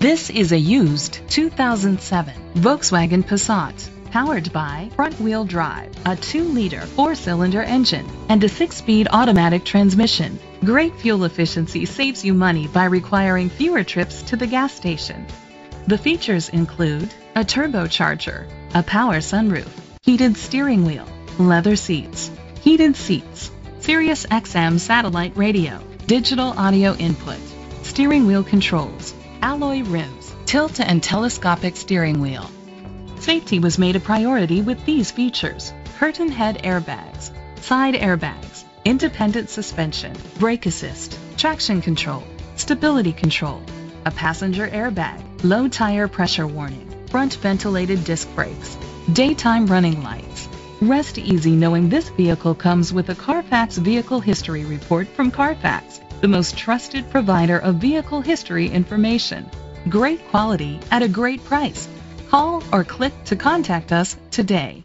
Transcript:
This is a used 2007 Volkswagen Passat, powered by front-wheel drive, a 2-liter 4-cylinder engine, and a 6-speed automatic transmission. Great fuel efficiency saves you money by requiring fewer trips to the gas station. The features include a turbocharger, a power sunroof, heated steering wheel, leather seats, heated seats, Sirius XM satellite radio, digital audio input, steering wheel controls, alloy rims, tilt and telescopic steering wheel. Safety was made a priority with these features: curtain head airbags, side airbags, independent suspension, brake assist, traction control, stability control, a passenger airbag, low tire pressure warning, front ventilated disc brakes, daytime running lights. Rest easy knowing this vehicle comes with a Carfax Vehicle History Report from Carfax, the most trusted provider of vehicle history information. Great quality at a great price. Call or click to contact us today.